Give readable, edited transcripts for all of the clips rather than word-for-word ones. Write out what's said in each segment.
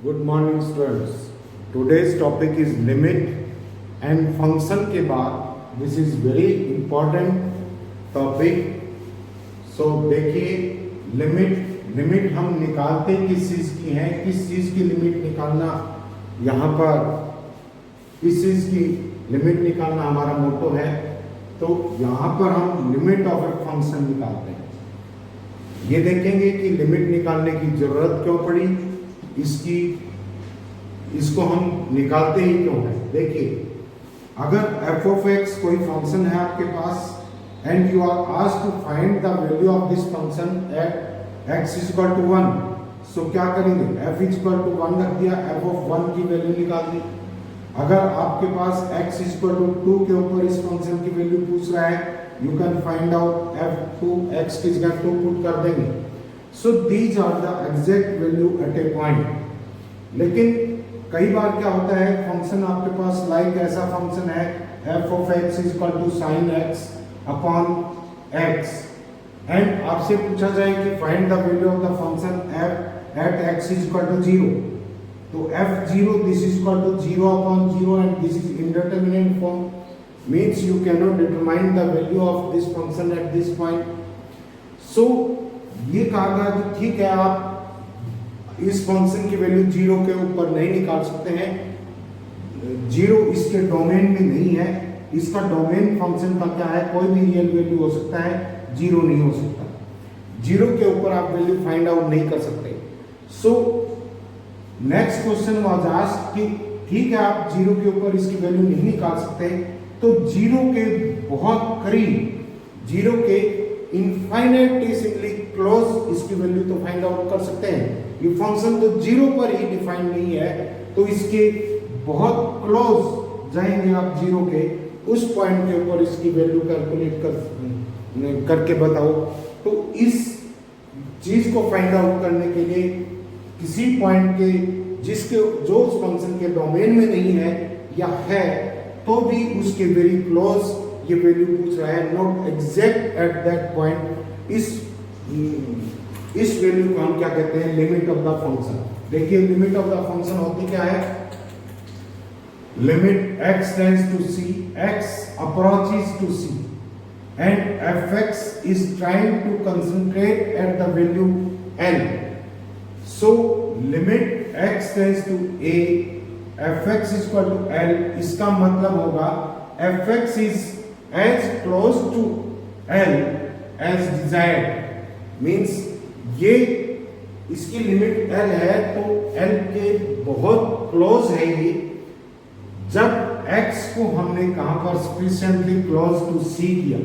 Good morning students. Today's topic is limit and function के बाद this is very important topic. So देखिए, limit हम निकालते किस चीज़ की है, किस चीज़ की लिमिट निकालना, यहाँ पर इस चीज़ की लिमिट निकालना हमारा मोटो है। तो यहाँ पर हम लिमिट ऑफ ए फंक्शन निकालते हैं। ये देखेंगे कि लिमिट निकालने की जरूरत क्यों पड़ी, इसको हम निकालते ही क्यों है। देखिए, अगर एफ ऑफ एक्स कोई फंक्शन है आपके पास and you are asked to find the value of this function at x is equal to 1, so क्या करेंगे, एफ इज इक्वल टू 1 रख दिया, एफ ऑफ 1 की वैल्यू निकाल दी। अगर आपके पास x इज इक्वल टू 2 के ऊपर इस फंक्शन की वैल्यू पूछ रहा है, you can find out f2 x की जगह 2 पुट कर देंगे। So these are the exact value at a point. लेकिन कई बार क्या होता है, फंक्शन आपके पास लाइक ऐसा फंक्शन है f of x is equal to sin x upon x and आपसे पूछा जाए कि find the value of the function f at x is equal to 0, तो f0 this is equal to 0 upon 0 and this is indeterminate form, means you cannot determine the value of this function at this point. So ये कहा गया कि ठीक है, आप इस function की वैल्यू 0 के ऊपर नहीं निकाल सकते हैं, 0 इसके डोमेन में नहीं है। इसका डोमेन फंक्शन का क्या है, कोई भी रियल वैल्यू हो सकता है, 0 नहीं हो सकता। 0 के ऊपर आप वैल्यू फाइंड आउट नहीं कर सकते। So next question was asked कि ठीक है, आप 0 के ऊपर इसकी वैल्यू नहीं निकाल सकते, तो 0 के बहुत करीब, 0 के इनफाइनेटिसिमली क्लोज इसकी वैल्यू तो फाइंड आउट कर सकते हैं। ये फंक्शन तो 0 पर ही डिफाइन नहीं है, तो इसके बहुत क्लोज जाएंगे आप 0 के, उस पॉइंट के ऊपर इसकी वैल्यू कैलकुलेट करके बताओ। तो इस चीज को फाइंड आउट करने के लिए किसी पॉइंट के जो उस फंक्शन के डोमेन में नहीं है या है, तो भी उसके वेरी क्लोज ये वैल्यू पूछ रहा है, not exact at that point. इस वैल्यू को हम क्या कहते हैं, लिमिट ऑफ द फंक्शन। देखिए, लिमिट ऑफ द फंक्शन होती क्या है, limit x tends to c, x approaches to c and fx is trying to concentrate at the value n. So limit x tends to a, fx is equal to l, इसका मतलब होगा fx is as close to l as desired, means ये इसकी limit l है, तो l के बहुत close है ये, जब x को हमने कहां पर sufficiently close to c किया,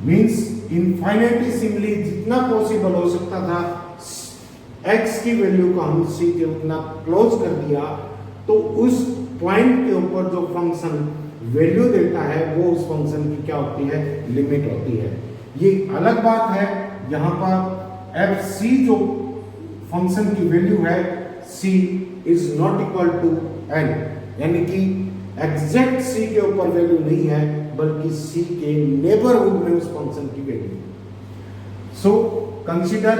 मीन्स इनफाइनेटिसिमली जितना पॉसिबल हो सकता था x की वैल्यू को हम c के उतना क्लोज कर दिया, तो उस पॉइंट के ऊपर जो फंक्शन वैल्यू देता है वो उस फंक्शन की क्या होती है, लिमिट होती है। ये अलग बात है, यहाँ पर fc जो फंक्शन की वैल्यू है, c is not equal to n, यानी कि एग्जैक्ट c के ऊपर वैल्यू नहीं है, बल्कि c के नेबरहुड में उस फंक्शन की value. So consider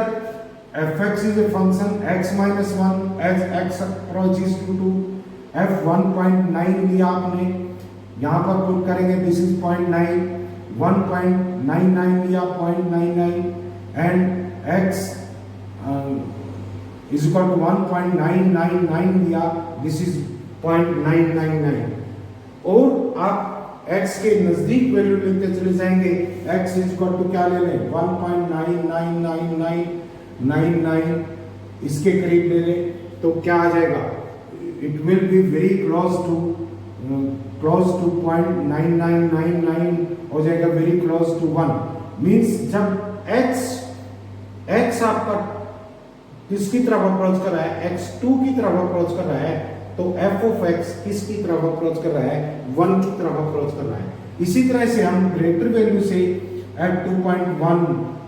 fx is a function x minus 1 as x approaches to 2, f 1.9 लिया आपने, यहाँ पर पुट करेंगे, दिस इज 0.9, 1.99 लिया 0.99 and x is equal to 1.999 लिया, दिस इज 0.999। और आप x के नजदीक वैल्यू लेते चले जाएंगे, x इज इक्वल टू क्या ले लें, 1.999999, इसके करीब ले लें, तो क्या आ जाएगा, it will be very close to 0.9999 हो जाएगा, वेरी क्लोज टू 1। मीन्स जब x आपका किसकी तरफ अप्रोच कर रहा है, x2 की तरफ अप्रोच कर रहा है, तो f ऑफ x किसकी तरफ अप्रोच कर रहा है, 1 की तरफ अप्रोच कर रहा है। इसी तरह से हम ग्रेटर वैल्यू से f 2.1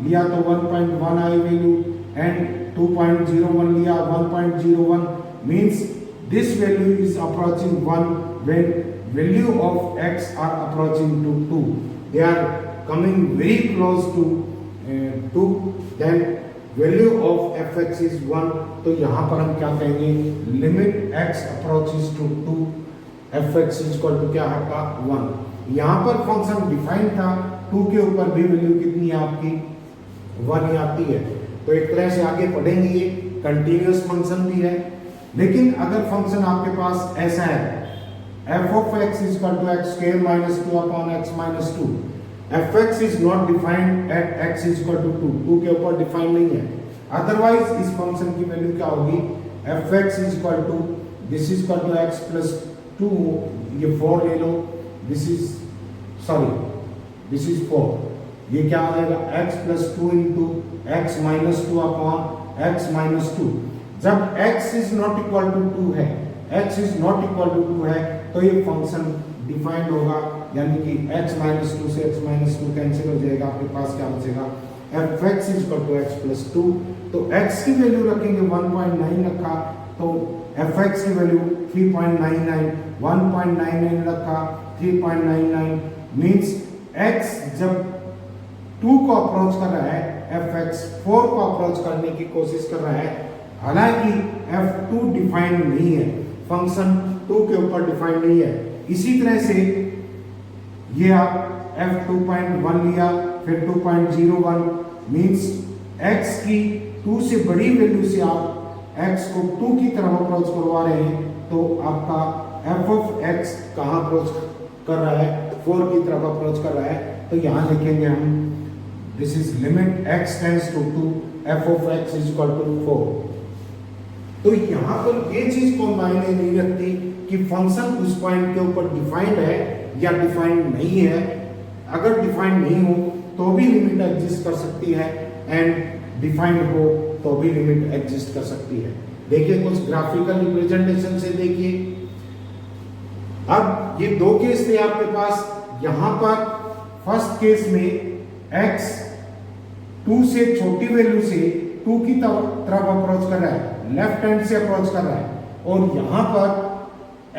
लिया तो 1.1 आई वैल्यू एंड 2.01 लिया 1.01, means this value is approaching 1 when value of x are approaching to 2, they are coming very close to 2, then value of F X is 1, तो यहाँ पर हम क्या कहेंगे, limit X approaches to 2 F X is equal to क्या आपका 1। यहाँ पर फंक्शन डिफाइन था, 2 के ऊपर भी वैल्यू कितनी है आपकी 1 ही आती है। तो एक तरह से आगे पढ़ेंगे, ये कंटिन्यूअस फंक्शन भी है। लेकिन अगर फंक्शन आपके पास ऐसा है f of x is equal to x square minus 2 upon x minus 2, fx is not defined at x is equal to 2, 2 के ऊपर डिफाइन नहीं है। अदरवाइज इस फंक्शन की वैल्यू क्या होगी, fx is equal to this is equal to x plus 2, ये 4 ले लो, this is 4, ये क्या आ जाएगा x plus 2 into x minus 2 upon x minus 2। जब x is not equal to 2 है, x is not equal to 2 है, तो ये फंक्शन डिफाइंड होगा, यानी कि x माइनस 2 से x माइनस 2 कैंसिल हो जाएगा, आपके पास क्या बचेगा F X is equal to X plus 2। तो x की वैल्यू रखेंगे 1.9 रखा, तो एफ एक्स की वैल्यू 3.99, 1.99 रखा 3.99 मींस x जब 2 को अप्रोच कर रहा है, एफ एक्स 4 को अप्रोच करने की कोशिश कर रहा है। हालांकि f2 डिफाइंड नहीं है, फंक्शन 2 के ऊपर डिफाइंड नहीं है। इसी तरह से ये आप f2.1 लिया, फिर 2.01 मींस x की 2 से बड़ी वैल्यू से आप x को 2 की तरफ अप्रोच करवा रहे हैं, तो आपका f ऑफ x कहाँ अप्रोच कर रहा है, 4 की तरफ अप्रोच कर रहा है। तो यहाँ लिखेंगे हम this is limit x tends to 2 f of x is equal to 4। तो यहाँ पर ये चीज को मायने नहीं रखती कि फंक्शन उस पॉइंट के ऊपर डिफाइंड है या डिफाइंड नहीं है। अगर डिफाइंड नहीं हो तो भी लिमिट एग्जिस्ट कर सकती है, एंड डिफाइंड हो तो भी लिमिट एग्जिस्ट कर सकती है। देखिए कुछ ग्राफिकल रिप्रेजेंटेशन से देखिए। अब ये 2 केस थे आपके पास। यहाँ पर फर्स्ट केस में x 2 से छोटी वैल्यू से 2 की तरफ अप्रोच कर रहा है, लेफ्ट हैंड से अप्रोच कर रहा है, और यहाँ पर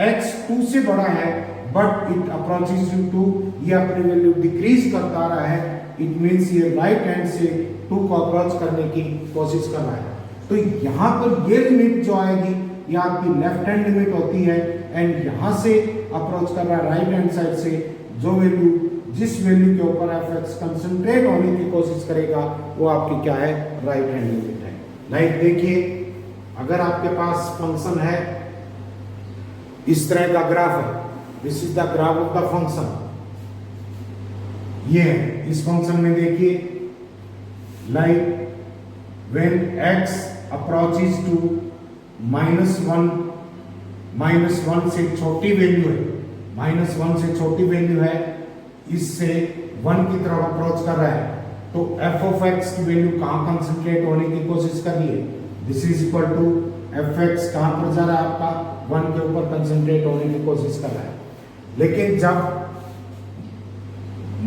x 2 से बड़ा है बट इट अप्रोचेस टू 2, ये अपनी वैल्यू डिक्रीज करता रहा है। इट मींस ये राइट हैंड से 2 को अप्रोच करने की कोशिश कर रहा है। तो यहाँ पर ये लिमिट जो आएगी ये आपकी लेफ्ट हैंड लिमिट होती है, एंड यहाँ से अप्रोच कर रहा है राइट हैंड साइड से, जो वैल्यू जिस वैल्यू के ऊपर एफ एक्स कंसंट्रेट होने की कोशिश करेगा वो आपकी क्या है, राइट हैंड लिमिट है। लाइक देखिए, अगर आपके पास फंक्शन है, इस तरह का ग्राफ है, this is the graph of the function, ये है। इस फंक्शन में देखिए like when x approaches to -1 से छोटी वैल्यू है, -1 से छोटी वैल्यू है, इससे 1 की तरफ अप्रोच कर रहा है, तो f ऑफ x की वैल्यू कहाँ कंसंट्रेट होने की कोशिश कर रही है, this is equal to f x कहाँ पर जा रहा है आपका, 1 के ऊपर कंसंट्रेट होने की कोशिश कर रहा है। लेकिन जब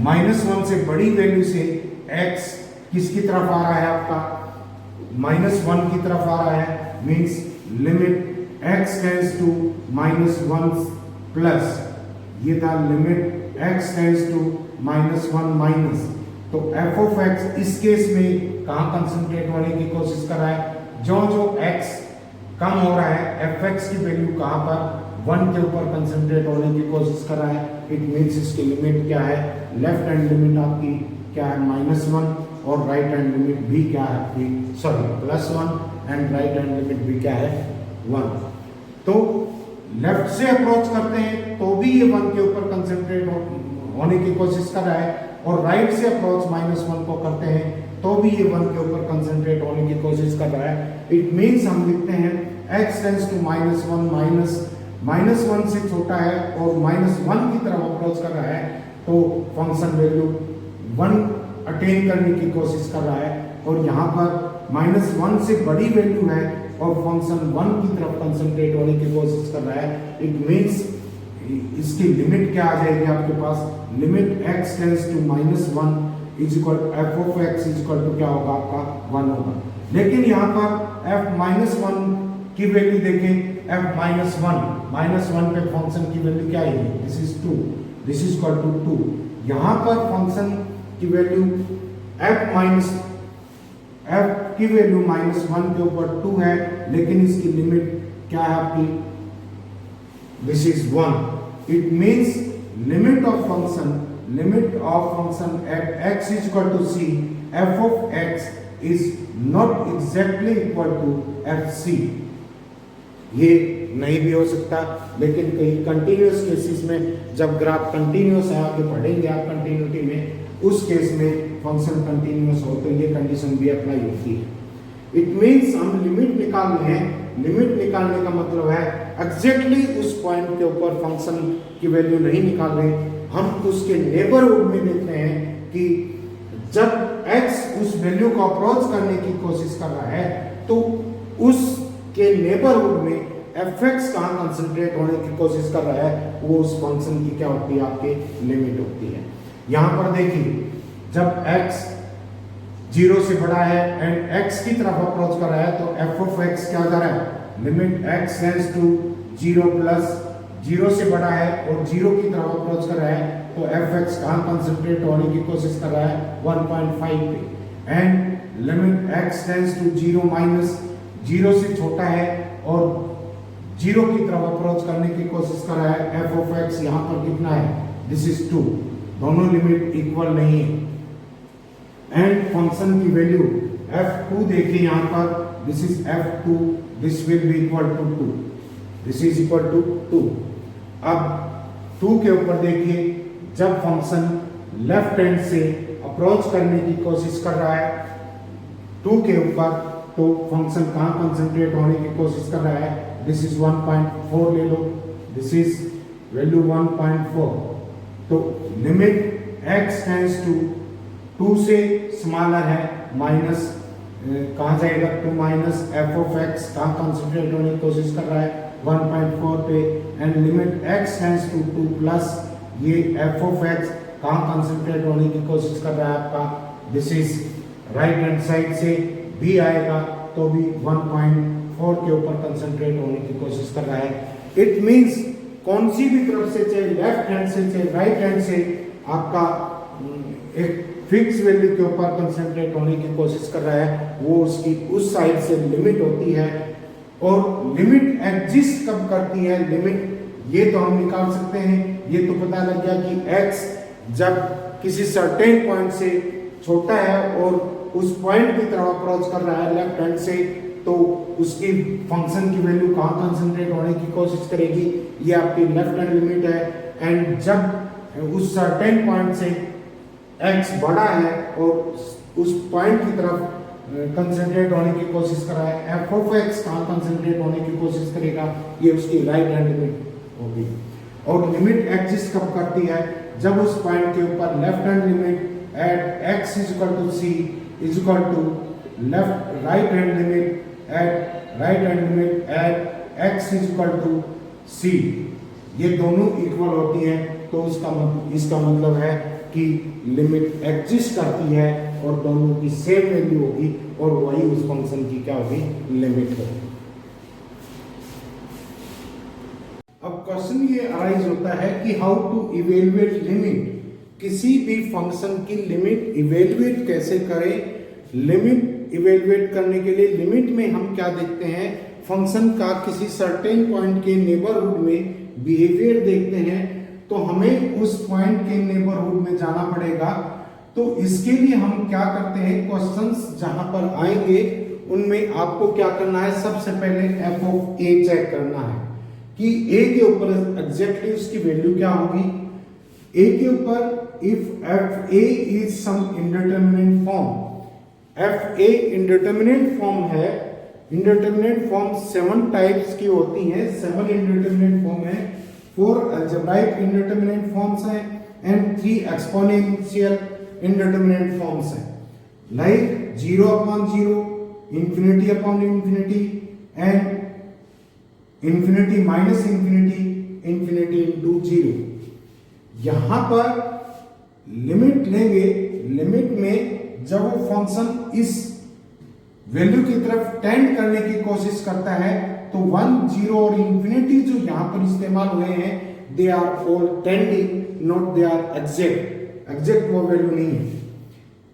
-1 से बड़ी वैल्यू से x किसकी तरफ आ रहा है आपका, -1 की तरफ आ रहा है, means limit x tends to -1 plus, ये था limit x tends to -1 minus. तो f ऑफ x इस केस में कहाँ कंसंट्रेट होने की कोशिश कर रहा है, जो x कम हो रहा है, एफ एक्स की वैल्यू कहाँ पर 1 के ऊपर कंसंट्रेट होने की कोशिश कर रहा है। इट मीन्स इसकी लिमिट क्या है, लेफ्ट हैंड लिमिट आपकी क्या है -1, और राइट हैंड लिमिट भी क्या है आपकी +1, एंड राइट हैंड लिमिट भी क्या है 1। तो लेफ्ट से अप्रोच करते हैं तो भी ये 1 के ऊपर कंसंट्रेट होने की कोशिश कर रहा है, और राइट से अप्रोच -1 को करते हैं तो भी ये 1 के ऊपर कंसंट्रेट होने की कोशिश कर रहा है। इट मीन्स हम लिखते हैं x टेंड्स टू -1 से छोटा है और -1 की तरफ अप्रोच कर रहा है, तो फंक्शन वैल्यू 1 अटेन करने की कोशिश कर रहा है, और यहाँ पर -1 से बड़ी वैल्यू है और फंक्शन 1 की तरफ कंसंट्रेट होने की कोशिश कर रहा है। इट मीन्स इसकी लिमिट क्या आ जाएगी आपके पास, limit x tends to -1 is equal f of x is equal to क्या होगा आपका 1 होगा। लेकिन यहाँ पर f-1 की वैल्यू देखें, f-1 पे फंक्शन की वैल्यू क्या आएगी, this is 2, this is equal to 2। यहाँ पर फंक्शन की वैल्यू f की वैल्यू -1 के ऊपर 2 है, लेकिन इसकी लिमिट क्या है आपकी, this is 1। It means limit of function at x is equal to c, f of x is not exactly equal to fc। ये नहीं भी हो सकता, लेकिन कई कंटिन्यूअस केसेस में, जब ग्राफ कंटिन्यूअस है, आगे पढ़ेंगे आप कंटिन्यूटी में, उस केस में फंक्शन कंटिन्यूअस हो तो ये कंडीशन भी अप्लाई होती है। इट मींस हम लिमिट निकाल रहे हैं, लिमिट निकालने का मतलब है एग्जैक्टली उस पॉइंट के ऊपर फंक्शन की वैल्यू नहीं निकाल रहे, हम उसके नेबरहुड में देखते हैं कि जब x उस वैल्यू को अप्रोच करने की कोशिश कर रहा है तो उसके नेबरहुड में fx कहाँ कंसंट्रेट होने की कोशिश कर रहा है, वो उस फंक्शन की क्या होती है, आपके लिमिट होती है। यहां पर देखिए, जब x 0 से बड़ा है एंड x की तरफ अप्रोच कर रहा है तो f ऑफ x क्या कर रहा है, limit x tends to 0 plus 0 से बड़ा है और 0 की तरफ अप्रोच कर रहा है तो fx कहाँ कंसंट्रेट होने की कोशिश कर रहा है, 1.5 पे। And limit x tends to 0 minus 0 से छोटा है और 0 की तरफ अप्रोच करने की कोशिश कर रहा है, f ऑफ x यहाँ पर कितना है, दिस इज 2। दोनों लिमिट इक्वल नहीं है। एंड फंक्शन की वैल्यू f2 देखिए यहाँ पर, this is f2, this will be equal to 2, this is equal to 2। अब 2 के ऊपर देखिए, जब फंक्शन लेफ्ट हैंड से अप्रोच करने की कोशिश कर रहा है 2 के ऊपर, तो फंक्शन कहाँ कंसंट्रेट होने की कोशिश कर रहा है, दिस इज 1.4 ले लो, दिस इज वैल्यू 1.4। तो लिमिट x टेंड्स टू 2 से स्मॉलर है, माइनस कहाँ जाएगा, 2 माइनस f ऑफ x कहाँ कंसंट्रेट होने की कोशिश कर रहा है, 1.4 पे। And limit x tends to 2 plus ये f ऑफ x कहाँ कंसंट्रेट होने की कोशिश कर रहा है आपका, this is right hand side से b आएगा तो भी 1.4 के ऊपर कंसंट्रेट होने की कोशिश कर रहा है। इट मींस कौन सी भी तरफ से, चाहे लेफ्ट हैंड से चाहे राइट हैंड से, आपका एक फिक्स वैल्यू के ऊपर कंसंट्रेट होने की कोशिश कर रहा है, वो उसकी उस साइड से लिमिट होती है। और लिमिट एग्जिस्ट कब करती है, लिमिट ये तो हम निकाल सकते हैं, ये तो पता लग गया कि x जब किसी सर्टेन पॉइंट से छोटा है और उस पॉइंट की तरफ अप्रोच कर रहा है लेफ्ट हैंड से, तो उसकी फंक्शन की वैल्यू कहाँ कंसंट्रेट होने की कोशिश करेगी, ये आपकी लेफ्ट हैंड लिमिट है। एंड जब उस सर्टेन पॉइंट से x बड़ा है और उस पॉइंट की तरफ कंसंट्रेट होने की कोशिश कर रहा है, f ऑफ x कहाँ कंसंट्रेट होने की कोशिश करेगा, ये उसकी राइट हैंड लिमिट होगी। और लिमिट एग्जिस्ट कब करती है, जब उस पॉइंट के ऊपर left hand limit at x is equal to c is equal to left right hand limit at x is equal to c, ये दोनों इक्वल होती हैं, तो इसका मतलब है कि लिमिट एग्जिस्ट करती है और दोनों की सेम वैल्यू होगी और वही उस फंक्शन की क्या होगी, लिमिट होगी। अब क्वेश्चन ये अराइज होता है कि हाउ टू इवेलुएट लिमिट, किसी भी फंक्शन की लिमिट इवेलुएट कैसे करें। लिमिट इवेलुएट करने के लिए लिमिट में हम क्या देखते हैं, फंक्शन का किसी सर्टेन पॉइंट के नेबरहुड में बिहेवियर देखते हैं, तो हमें उस पॉइंट के नेबरहुड में जाना पड़ेगा। तो इसके लिए हम क्या करते हैं, क्वेश्चंस जहां पर आएंगे उनमें आपको क्या करना है, सबसे पहले f ऑफ a चेक करना है कि a के ऊपर एग्जैक्टली उसकी वैल्यू क्या होगी। a के ऊपर if f a is some indeterminate form, f a indeterminate form है, इंडिटरमिनेट फॉर्म 7 टाइप्स की होती हैं, 7 इंडिटरमिनेट फॉर्म है, 4 algebraic indeterminate forms हैं and 3 exponential indeterminate forms हैं, like 0 upon 0, infinity upon infinity and infinity minus infinity, infinity into 0। यहां पर limit लेंगे, लिमिट में जब वो फंक्शन इस वैल्यू की तरफ टेंड करने की कोशिश करता है तो 1, 0 और इंफिनिटी जो यहां पर इस्तेमाल हुए हैं, they are all tending, not they are exact, exact वो वैल्यू नहीं है।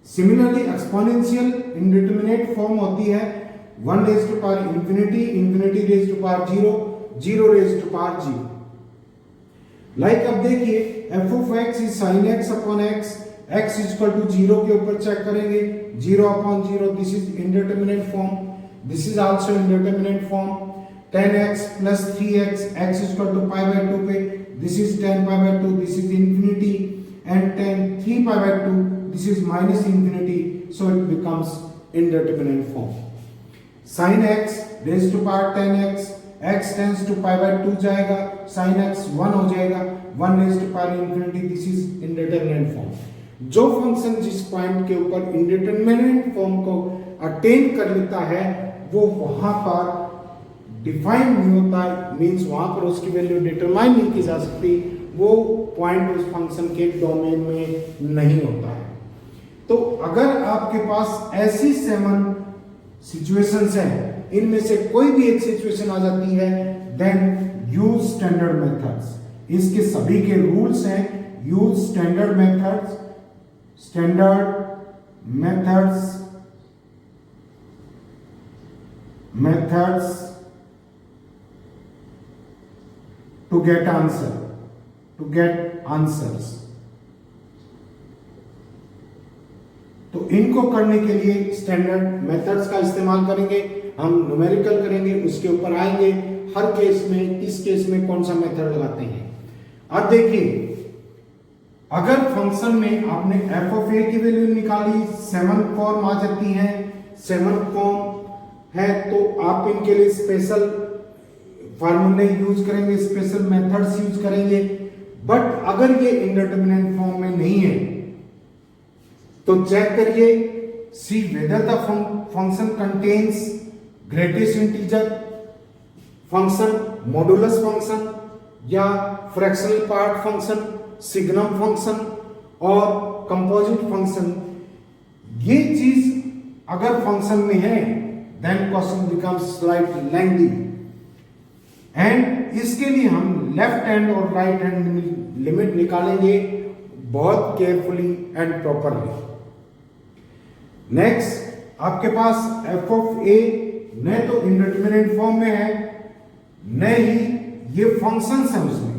सिमिलरली एक्सपोनेंशियल इंडिटरमिनेट फॉर्म होती है 1 raise to power infinity, infinity raise to power 0, 0 raise to power 0। Like अब देखिए f of x is sine x upon x, x equal to 0 के ऊपर check करेंगे 0 upon 0, this is indeterminate form, this is also indeterminate form. 10x plus 3x, x is equal to pi by 2 पे, this is 10 pi by 2, this is infinity, and 3 pi by 2, this is minus infinity, so it becomes indeterminate form. Sin x raised to power 10x, x tends to pi by 2 जाएगा, sin x 1 हो जाएगा, 1 raised to power infinity, this is indeterminate form. जो function जिस point के ऊपर indeterminate form को attain कर लेता है वो वहां पर डिफाइन नहीं होता, मींस वहां पर उसकी वैल्यू डिटरमाइन नहीं की जा सकती, वो पॉइंट उस फंक्शन के डोमेन में नहीं होता है। तो अगर आपके पास ऐसी 7 सिचुएशंस हैं, इनमें से कोई भी एक सिचुएशन आ जाती है, देन यूज स्टैंडर्ड मेथड्स। इसके सभी के रूल्स हैं, use standard methods, methods to get answers। तो इनको करने के लिए स्टैंडर्ड मेथड्स का इस्तेमाल करेंगे, हम न्यूमेरिकल करेंगे, उसके ऊपर आएंगे हर केस में, किस केस में कौन सा मेथड लगाते हैं। अब देखिए अगर फंक्शन में आपने एफ ऑफ ए की वैल्यू निकाली, 7 फॉर्म आ जाती है, 7 फॉर्म है, तो आप इनके लिए स्पेशल फार्मूले यूज करेंगे, स्पेशल मेथड्स यूज करेंगे। बट अगर ये इंडिटरमिनेट फॉर्म में नहीं है तो चेक करिए, see whether the function contains greatest integer function, modulus function या fractional part function, signum function और कंपोजिट फंक्शन। ये चीज अगर फंक्शन में है then question becomes slightly lengthy, and इसके लिए हम लेफ्ट हैंड और राइट हैंड लिमिट निकालेंगे बहुत केयरफुली एंड प्रॉपरली। नेक्स्ट आपके पास एफ ऑफ ए न तो इंडिटरमिनेट फॉर्म में है न ही ये फंक्शंस है उसमें,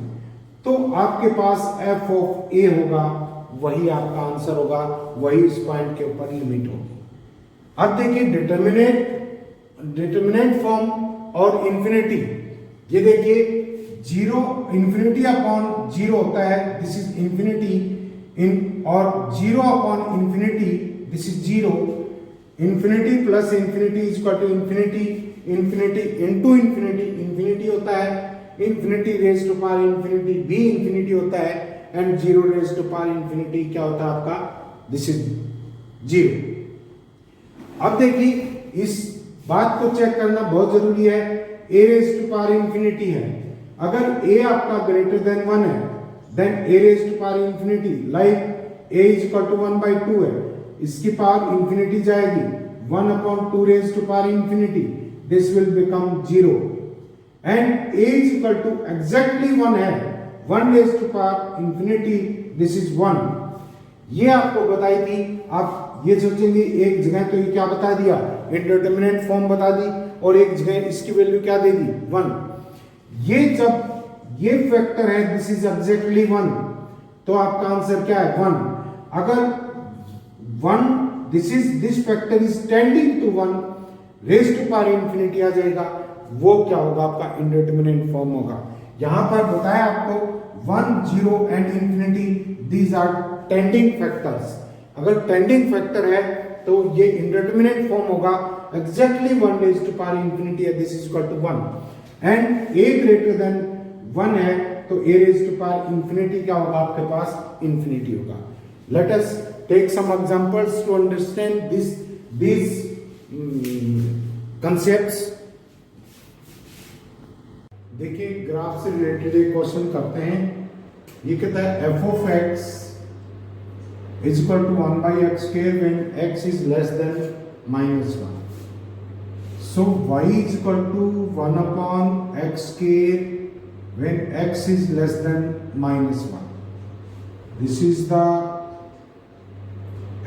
तो आपके पास एफ ऑफ ए होगा, वही आपका आंसर होगा, वही इस पॉइंट के ऊपर लिमिट होगी। अब देखिए डिटरमिनेट फॉर्म और इंफिनिटी, ये देखिए 0 इंफिनिटी अपॉन 0 होता है, दिस इज इंफिनिटी इन, और 0 upon infinity this is 0, infinity plus infinity is equal to infinity, infinity into infinity infinity होता है, infinity raise to power infinity भी इंफिनिटी होता है, and 0 raise to power infinity क्या होता है आपका, दिस इज 0। अब देखिए इस बात को चेक करना बहुत जरूरी है, a raise to power infinity है, अगर a आपका ग्रेटर देन 1 है then a raise to power infinity, like a is equal to 1/2 है, इसकी पावर इंफिनिटी जाएगी, 1/2 raise to power infinity, this will become 0, and a is equal to exactly 1 है, 1 raise to power infinity, this is 1। ये आपको बताई थी, आप ये सोचेंगे एक जगह तो ये क्या बता दिया, इंडिटरमिनेट फॉर्म बता दी, और एक जगह इसकी वैल्यू क्या दे दी, 1। ये जब ये फैक्टर है दिस इज एग्जैक्टली 1, तो आपका आंसर क्या है 1। अगर 1 this factor is tending to 1 raise to power infinity आ जाएगा, वो क्या होगा आपका इंडिटरमिनेट फॉर्म होगा। यहां पर बताया आपको 1, 0 and infinity these are tending factors. अगर टेंडिंग फैक्टर है तो ये इंडिटरमिनेट फॉर्म होगा, exactly 1 raise to power infinity है, this is equal to 1, and a greater than 1 है तो a raise to power infinity क्या होगा आपके पास, इंफिनिटी होगा। Let us take some examples to understand these concepts। देखिए ग्राफ से रिलेटेड एक क्वेश्चन करते हैं, ये कहता है f of x is equal to 1/x square when x is less than -1. So y is equal to 1/x square when x is less than -1. This is the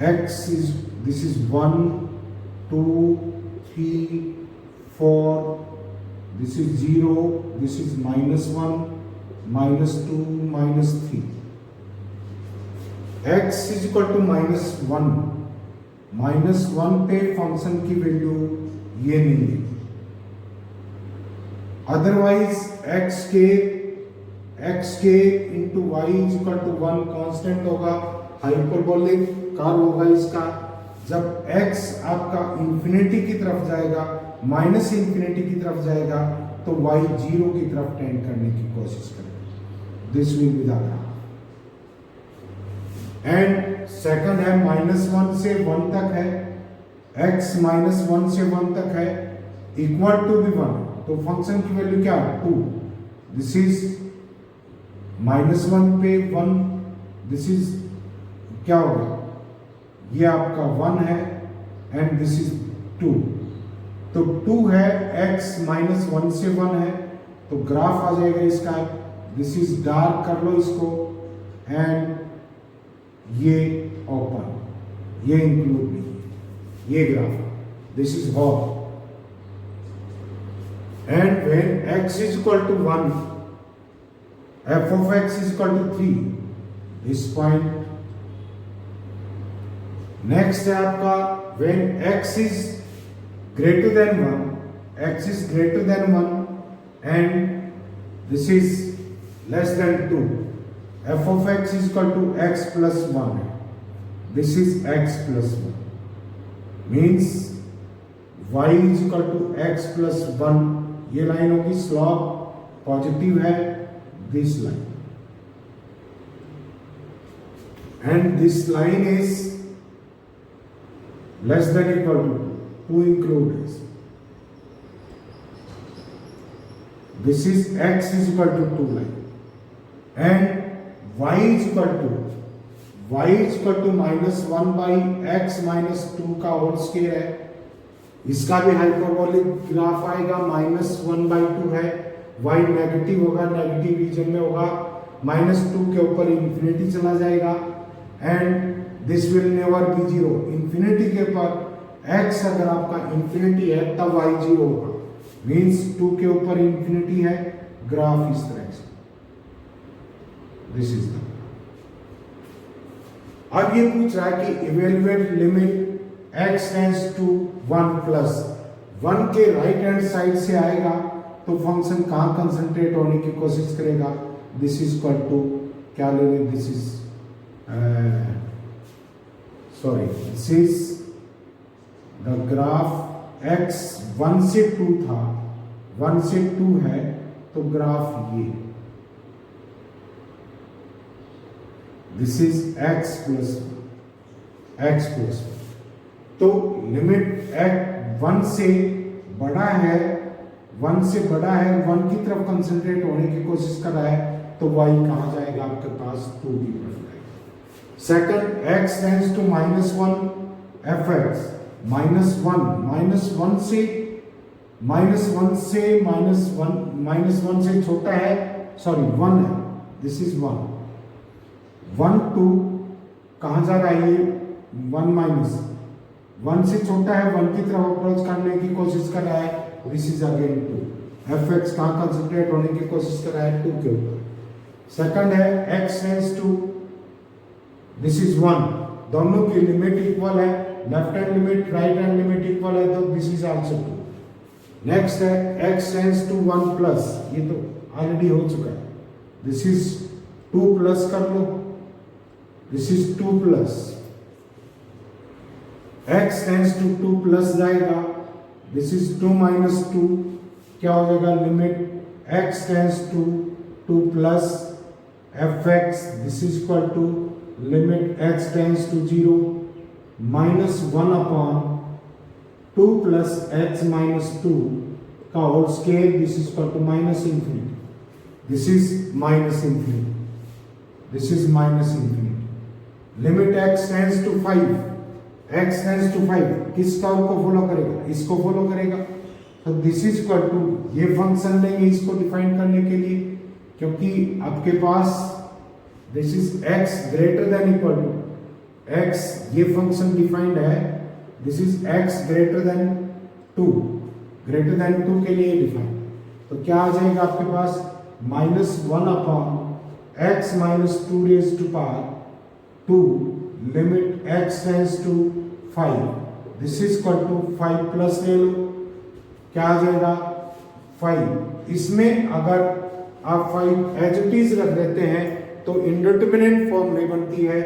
x is, this is 1 2 3 4, this is 0, this is -1 -2 -3, x is equal to -1, -1 पे function की value ये नहीं है, otherwise x के into y is equal to 1 constant होगा, hyperbolic curve होगा इसका। जब x आपका इंफिनिटी की तरफ जाएगा, माइनस इंफिनिटी की तरफ जाएगा, तो y 0 की तरफ टेंड करने की कोशिश करेगा। This will be the graph. And second है -1 से 1 तक है, x -1 से 1 तक है, इक्वल टू भी 1, तो फंक्शन की वैल्यू क्या है 2। दिस इज -1 पे 1, दिस इज क्या होगा, ये आपका 1 है एंड दिस इज 2, तो 2 है, x -1 से 1 है, तो ग्राफ आ जाएगा इसका। दिस इज डार्क कर लो इसको, एंड ये ओपन, ये इंक्लूड नहीं, ये graph, this is hot. And when x is equal to 1, f of x is equal to 3, this point. Next है आपका when x is greater than 1, x is greater than 1 and this is less than 2, f of x is equal to x plus 1, this is x plus 1, means y is equal to x plus 1, ये line होगी, slope positive है, this line, and this line is less than equal to include this is x is equal to 2 line, and y is equal to -1 by x -2 का whole square है। इसका भी hyperbolic graph आएगा, -1/2 है, y negative होगा, negative reason में होगा, -2 के ऊपर इंफिनिटी चला जाएगा, and this will never be 0, infinity के ऊपर x अगर आपका इंफिनिटी है तब y 0 होगा, मींस 2 के ऊपर इंफिनिटी है, ग्राफ इस तरह से, दिस इज द। अब ये पूछ रहा है कि evaluate limit x tends to 1 plus 1 के राइट हैंड साइड से आएगा तो फंक्शन कहां कंसंट्रेट होने की कोशिश करेगा। दिस इज इक्वल टू क्या ले लें, this is sorry, this is the graph x 1 से 2 था, 1 से 2 है, तो ग्राफ ये, दिस इज x प्लस 1, तो लिमिट 1 से बड़ा है, 1 से बड़ा है, 1 की तरफ कंसंट्रेट होने की कोशिश कर रहा है, तो y कहां जाएगा आपके पास 2 की तरफ जाएगा। Second x tends to -1, fx -1 से छोटा है, सॉरी 1 है, दिस इज 1 2 कहां जा रहा है, ये 1 से छोटा है, 1 की तरफ अप्रोच करने की कोशिश कर रहा है, दिस इज अगेन 2, fx कहां कंसंट्रेट होने की कोशिश कर रहा है, 2 के ऊपर। सेकंड है x tends to, this is 1, दोनों की लिमिट इक्वल है, left hand limit right hand limit equal है, तो दिस इज आल्सो 2। नेक्स्ट है x टेंड्स टू 1 प्लस, ये तो ऑलरेडी हो चुका है, दिस इज 2 प्लस कर लो, this is 2 plus, x tends to 2 plus जाएगा, दिस इज 2 माइनस 2, क्या हो जाएगा, limit x tends to 2 plus fx, this is equal to limit x tends to 0 -1 upon 2 plus x minus 2 का whole square, this is equal to minus infinity, this is minus infinity, this is minus infinity, limit x tends to 5, x tends to 5 किस curve को follow करेगा, इसको follow करेगा, तो this is equal to, ये function लेंगे इसको define करने के लिए, क्योंकि आपके पास this is x greater than equal to x ये फंक्शन डिफाइंड है, this is x greater than 2, greater than 2 के लिए डिफाइंड। तो क्या आ जाएगा आपके पास -1 upon x minus 2 raise to power 2 limit x tends to 5, this is equal to 5 plus ले लो, क्या आ जाएगा 5। इसमें अगर आप 5 एज इट इज रख देते हैं तो इंडिटरमिनेट फॉर्म नहीं बनती है।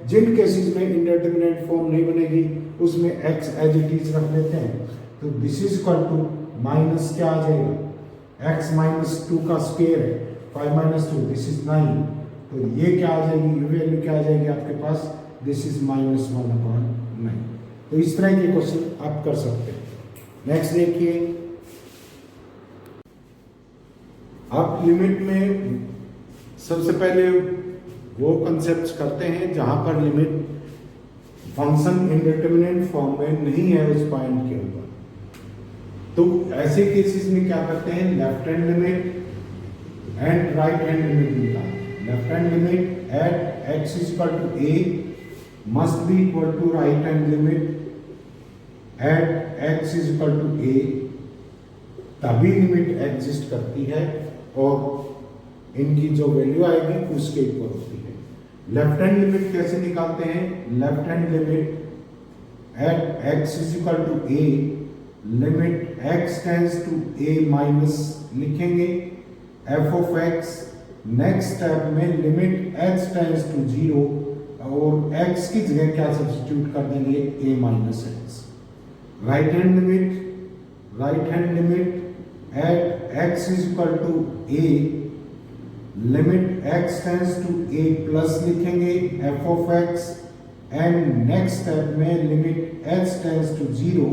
जिन केसेस में इंडिटरमिनेट फॉर्म नहीं बनेगी उसमें x एज इट इज रख देते हैं। तो this is equal to minus क्या आ जाएगा x माइनस 2 का स्क्वायर है, 5 माइनस 2 दिस इज 9, तो ये क्या आ जाएगी, ये वैल्यू क्या आ जाएगी आपके पास, दिस इज -1 अपॉन 9। तो इस तरह के क्वेश्चन आप कर सकते हैं। नेक्स्ट देखिए, आप लिमिट में सबसे पहले वो कंसेप्ट्स करते हैं जहां पर लिमिट फंक्शन इंडिटरमिनेट फॉर्म में नहीं है उस पॉइंट के ऊपर। तो ऐसे केसेस में क्या करते हैं, left hand limit and right hand limit निकालते। Left hand limit at x is equal to a must be equal to right hand limit at x is equal to a, तभी लिमिट एग्जिस्ट करती है और इनकी जो value आएगी उसके equal होती है। लेफ्ट हैंड लिमिट कैसे निकालते हैं, left hand limit at x is equal to a limit x tends to a minus लिखेंगे f of x, next step में लिमिट h टेंस टू 0 और x की जगह क्या सब्स्टिट्यूट कर देंगे a minus x। Right hand limit at x is equal to a limit x tends to a plus लिखेंगे f of x and next step में limit h tends to 0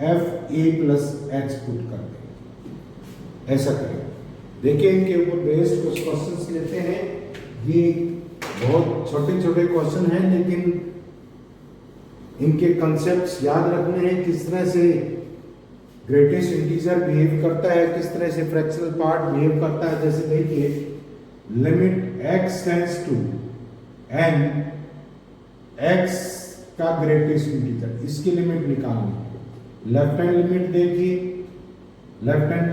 f a plus h put कर देंगे। ऐसा करें। देखिए इनके ऊपर based कुछ क्वेश्चंस लेते हैं। ये बहुत छोटे छोटे क्वेश्चन हैं लेकिन इनके कंसेप्ट्स याद रखने हैं, किस तरह से ग्रेटेस्ट इंटीजर बिहेव करता है, किस तरह से फ्रैक्शनल पार्ट बिहेव करता है। जैसे देखिए limit x tends to n, x का ग्रेटेस्ट इंटीजर, इसकी लिमिट निकालनी। लेफ्ट हैंड लिमिट देखिए, left hand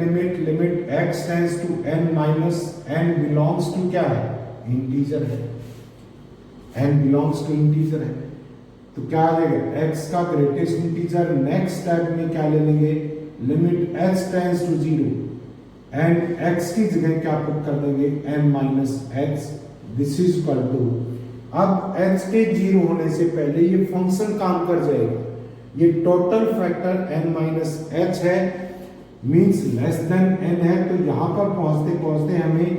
limit x tends to n minus n belongs to क्या है, इंटीजर है, n बिलोंग्स टू इंटीजर है। तो क्या आ जाएगा x का ग्रेटेस्ट इंटीजर, नेक्स्ट स्टेप में क्या ले लेंगे, limit h tends to 0 and x की जगह क्या पुट कर देंगे n minus h, this is equal to, अब h के 0 होने से पहले ये फंक्शन काम कर जाएगा। ये total factor n minus h है, मींस लेस देन n है। तो यहां पर पहुंचते पहुंचते हमें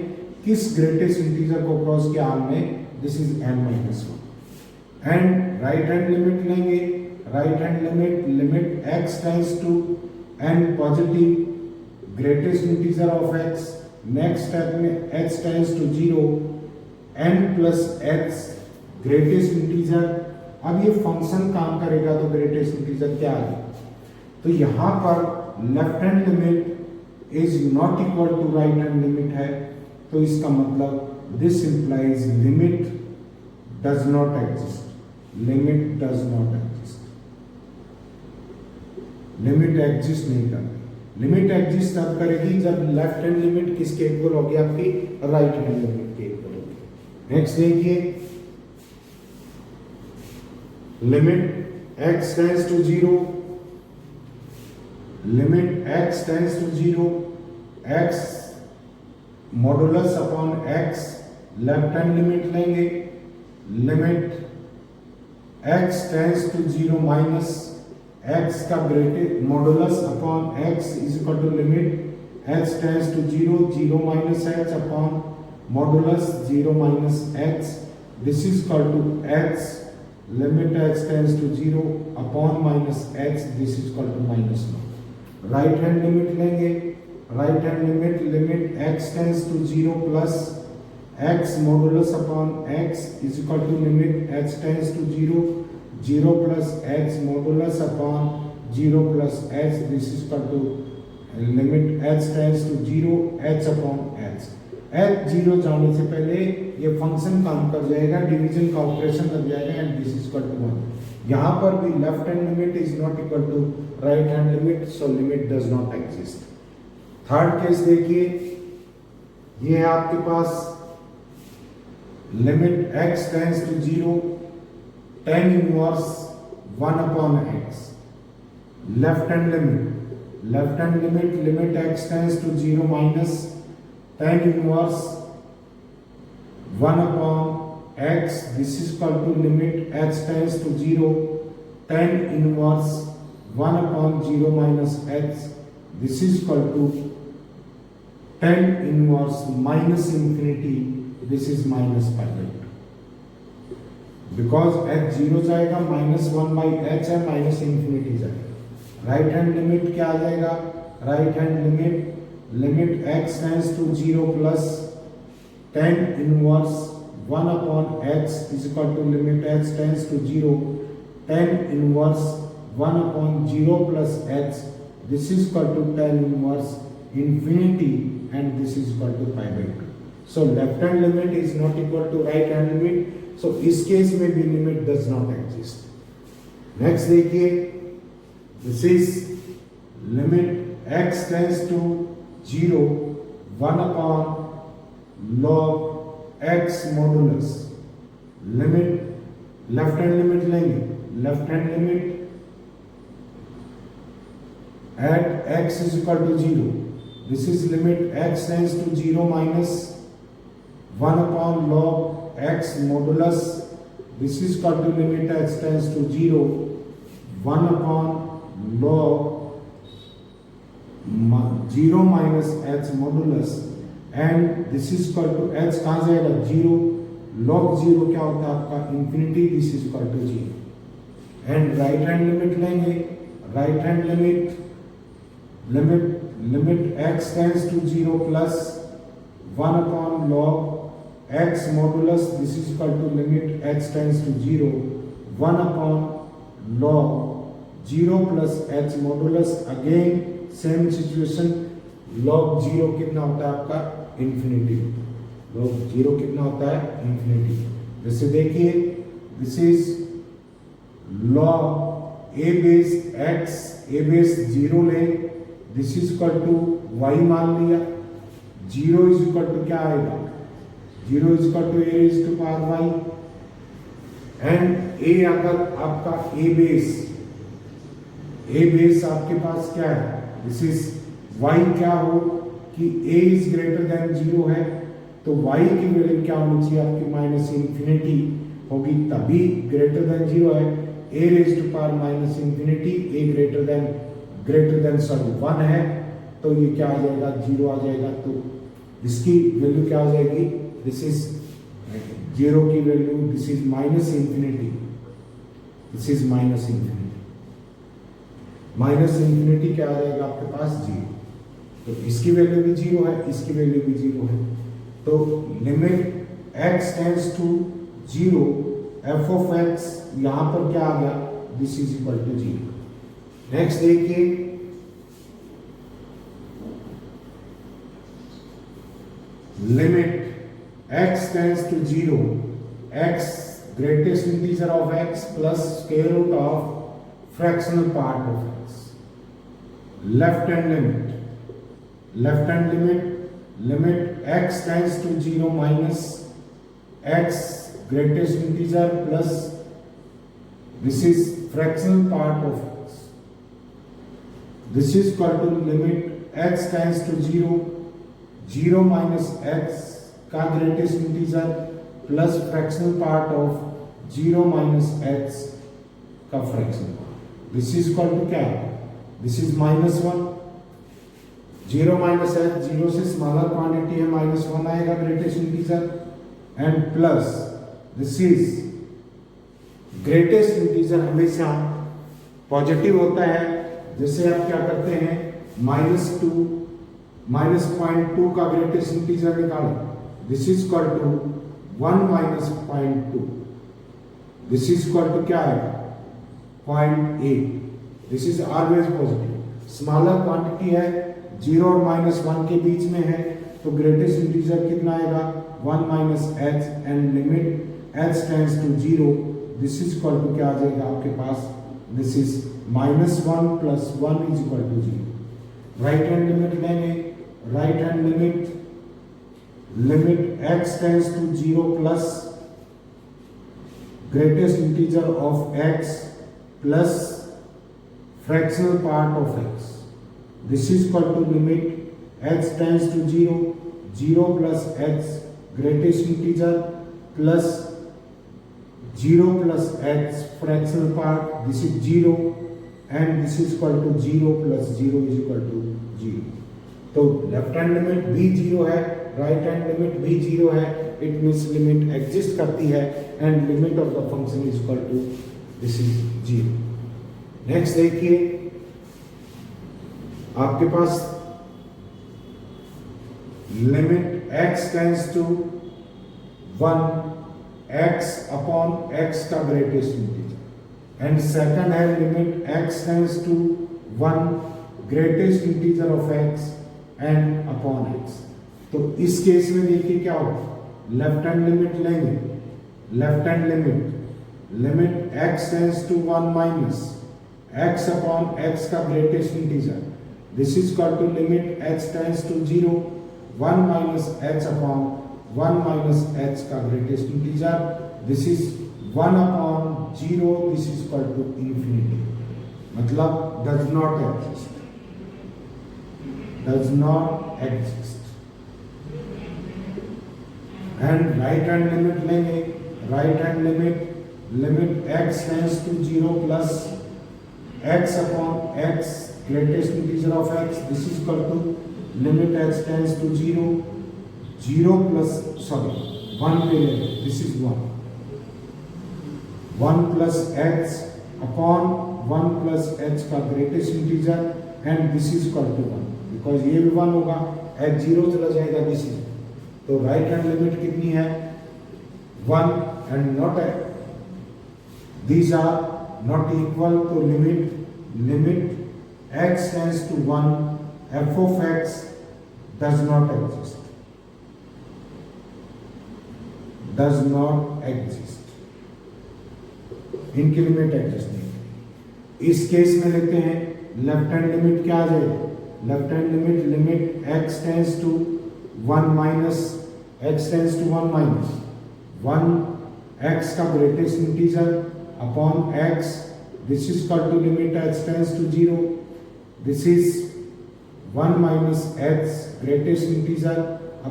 किस ग्रेटेस्ट इंटीजर को क्रॉस किया हमने, this is n minus 1। And right hand limit लेंगे, right hand limit x tends to n positive greatest integer of x, next step में h tends to 0 n plus h greatest integer. अब ये function काम करेगा तो greatest integer क्या है, तो यहां पर left hand limit is not equal to right hand limit है, तो इसका मतलब this implies limit does not exist, limit does not exist, limit exist नहीं करती। लिमिट एग्जिस्ट तब करेगी जब लेफ्ट हैंड लिमिट किसके इक्वल होगी, आपकी राइट हैंड लिमिट के इक्वल होगी। नेक्स्ट देखिए, limit x tends to 0, limit x tends to 0 x modulus upon x, left hand limit लेंगे, limit x tends to 0 minus x का greatest modulus upon x is equal to limit h tends to 0 0 minus h upon modulus 0 minus h, this is equal to h limit h tends to 0 upon minus h, this is equal to -1। Right hand limit लेंगे, right hand limit x tends to 0 plus x modulus upon x is equal to limit h tends to 0 0 plus h modulus upon 0 plus h, this is equal to limit h tends to 0 h upon h। H zero जाने से पहले ये function काम कर जाएगा, division का operation लग जाएगा and this is equal to 1। यहाँ पर भी left hand limit is not equal to right hand limit, so limit does not exist. Third case देखिए, ये है आपके पास limit x tends to 0 tan inverse 1 upon x। Left hand limit limit x tends to 0 minus tan inverse 1 upon x, this is equal to limit h tends to 0 tan inverse 1 upon 0 minus x, this is equal to tan inverse minus infinity, this is minus pi by 2। Because h zero जाएगा, minus 1 by h है, minus infinity जाएगा। Right hand limit क्या आ जाएगा? Right hand limit x tends to 0 plus tan inverse 1 upon x is equal to limit h tends to 0 tan inverse 1 upon 0 plus h, this is equal to tan inverse infinity and this is equal to pi by 2। So left hand limit is not equal to right hand limit, so इस case में भी limit does not exist। Next देखिए, this is limit x tends to 0 1 upon log x modulus. Limit left hand limit लेंगे, left hand limit at x is equal to 0, this is limit x tends to 0 minus 1 upon log x modulus, this is equal to limit x tends to 0 1 upon log 0 minus h modulus and this is equal to h कहाँ जाएगा 0, log 0 क्या होता है आपका infinity, this is equal to 0। and right hand limit लेंगे, right hand limit x tends to 0 plus 1 upon log x modulus, this is equal to limit x tends to 0 1 upon log 0 plus h modulus। again same situation, log 0 कितना होता है आपका infinity, log 0 कितना होता है infinity। जैसे देखिए, this is log a base x, a base 0 ले, this is equal to y मान लिया, 0 is equal to क्या आएगा, 0 is equal to a raised to power y and a अगर आपका a base आपके पास क्या है, this is y क्या हो कि a is greater than 0 है, तो y की वैल्यू क्या होनी चाहिए आपकी माइनस इंफिनिटी होगी, तभी ग्रेटर देन 0 है, a raised to power minus infinity, a greater then sorry 1 है, तो ये क्या आ जाएगा 0 आ जाएगा, तो इसकी वैल्यू क्या आ जाएगी, दिस इज 0 की value, this is minus infinity, this is minus infinity, minus infinity क्या आ जाएगा आपके पास 0, तो इसकी वैल्यू भी 0 है, इसकी वैल्यू भी 0 है, तो limit x tends to 0 f of x यहां पर क्या आ गया, this is equal to 0। Next देखिए, limit x tends to 0 x greatest integer of x plus square root of fractional part of x। left hand limit x tends to 0 minus x greatest integer plus this is fractional part of x, this is equal to limit x tends to 0 minus x का greatest integer plus fractional part of 0 minus x का fractional part, this is equal to क्या, this is minus 1, 0 minus h 0 से smaller quantity है, minus 1 आएगा greatest integer and plus this is greatest integer हमेशा positive होता है, जैसे आप क्या करते हैं -2 का ग्रेटेस्ट इंटीजर निकालो, this is equal to 1 minus 0.2, this is equal to क्या आएगा 0.8, this is always positive. Smaller quantity है, 0 और -1 के बीच में है, तो ग्रेटेस्ट इंटीजर कितना आएगा 1 minus h and limit h tends to 0, this is equal to क्या आ जाएगा आपके पास, this is -1 plus 1 is equal to 0। Right hand limit लेंगे, right hand limit x tends to 0 plus greatest integer of x plus fractional part of x, this is equal to limit h tends to 0, 0 plus h greatest integer plus 0 plus h fractional part, this is 0 and this is equal to 0 plus 0 is equal to 0। तो left hand limit भी 0 है, right hand limit भी 0 है, it means limit exist करती है and limit of the function is equal to this is 0। Next देखिए आपके पास limit x tends to 1 x upon x का ग्रेटेस्ट इंटीजर एंड सेकंड है limit x tends to 1 greatest integer of x and upon x। तो इस case में देखिए क्या होगा, लेफ्ट हैंड लिमिट लेंगे, left hand limit x tends to 1 minus x upon x का greatest integer, this is equal to limit h tends to 0 1 minus h upon 1 minus h का greatest integer, this is 1 upon 0, this is equal to infinity, मतलब does not exist, does not exist। and right hand limit लेंगे, right hand limit x tends to 0 plus x upon x greatest integer of x, this is equal to limit x tends to 0 0 plus 1 पे लेंगे, this is 1 plus x upon 1 plus h का greatest integer and this is equal to 1, because ये भी 1 होगा, h 0 चला जाएगा, this is, तो right hand limit कितनी है 1 and not these are not equal, तो limit x tends to 1 f of x does not exist, इनकी लिमिट एग्जिस्ट नहीं। इस केस में लेते हैं लेफ्ट हैंड लिमिट क्या आ जाएगा, left hand limit x tends to 1 minus x tends to 1 minus 1 x का greatest integer upon x, this is equal to limit h tends to 0, this is 1 minus h greatest integer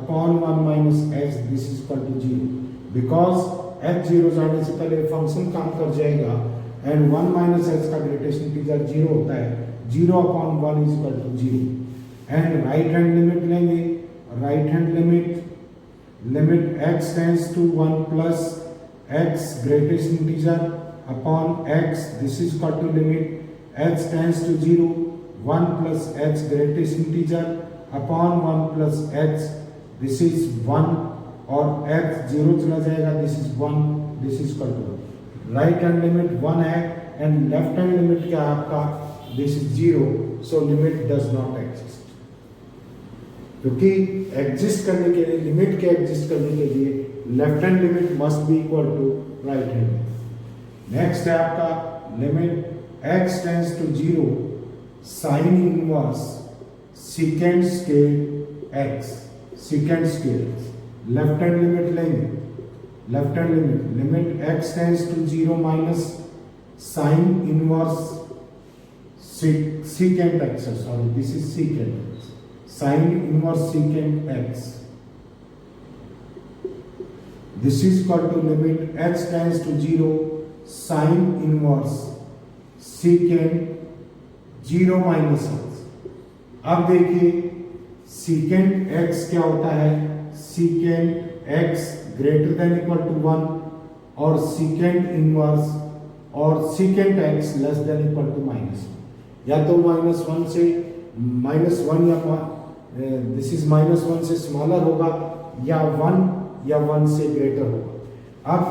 upon 1 minus h, this is equal to 0, because h 0 जाने से पहले function काम कर जाएगा and 1 minus h का greatest integer 0 होता है, 0 upon 1 is equal to 0। And right hand limit लेंगे, right hand limit x tends to 1 plus x greatest integer upon x, this is equal to limit h tends to 0 1 plus h greatest integer upon 1 plus h, this is 1 और h 0 चला जाएगा, this is 1, this is equal to, right hand limit 1 है and left hand limit क्या है आपका, this is 0, so limit does not exist, क्योंकि exist करने के लिए, लिमिट के एग्जिस्ट करने के लिए left hand limit must be equal to right hand. Next है आपका limit x tends to 0 sine inverse second scale x, second scale, left hand limit लेंगे, left hand limit x tends to 0 minus sine inverse secant x, sorry, this is secant, sin inverse secant x, this is equal to limit x tends to 0 sin inverse secant 0 minus x। अब देखिए secant x क्या होता है, secant x greater than equal to 1 और secant inverse और secant x less than equal to -1, या तो -1 से -1 या दिस इज -1 से स्मॉलर होगा या 1 या 1 से ग्रेटर होगा। अब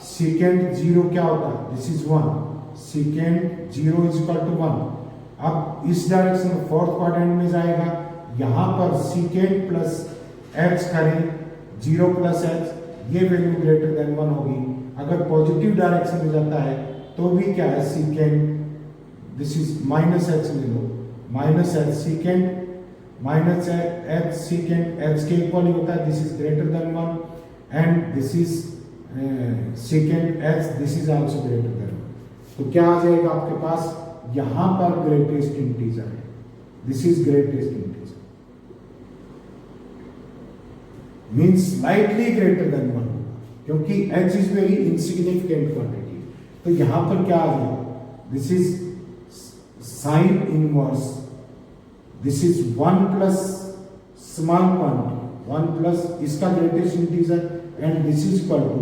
सेकेंड 0 क्या होता है, this is 1, second 0 is equal to 1। अब इस डायरेक्शन में फोर्थ क्वाड्रेंट में जाएगा, यहाँ पर सेकेंड प्लस एच करें 0 प्लस एच, ये वैल्यू ग्रेटर देन 1 होगी। अगर पॉजिटिव डायरेक्शन में जाता है तो भी क्या है, secant, this is minus H ले लो, minus H secant, minus H secant H के इक्वल होता है, this is greater than 1 and this is second H, this is also greater than. तो क्या आ जाएगा आपके पास, यहां पर ग्रेटेस्ट इंटीजर है, this is greatest integer, means slightly greater than 1, क्योंकि h is very insignificant quantity. तो यहां पर क्या आ जाएगा, this is sine inverse, this is 1 plus small quantity 1 plus इसका greatest integer and this is equal to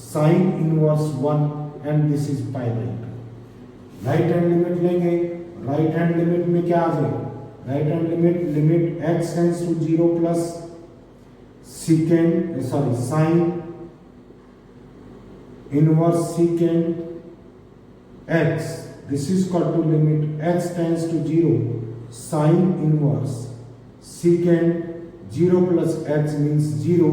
sine inverse 1 and this is pi by 2। Right hand limit लेंगे, right hand limit में क्या आ जाएगा, right hand limit x tends to 0 plus secant sin inverse secant x, this is equal to limit x tends to 0 sin inverse secant 0 plus h means 0,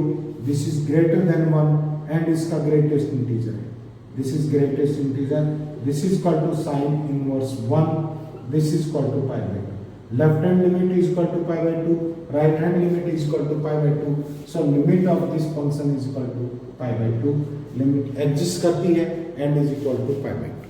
this is greater than 1 and इसका greatest integer है, this is greatest integer, this is equal to sin inverse 1, this is equal to pi by 2, left hand limit is equal to pi by 2, right hand limit is equal to pi by 2, so limit of this function is equal to pi by 2, limit exist करती है and is equal to pi by 2।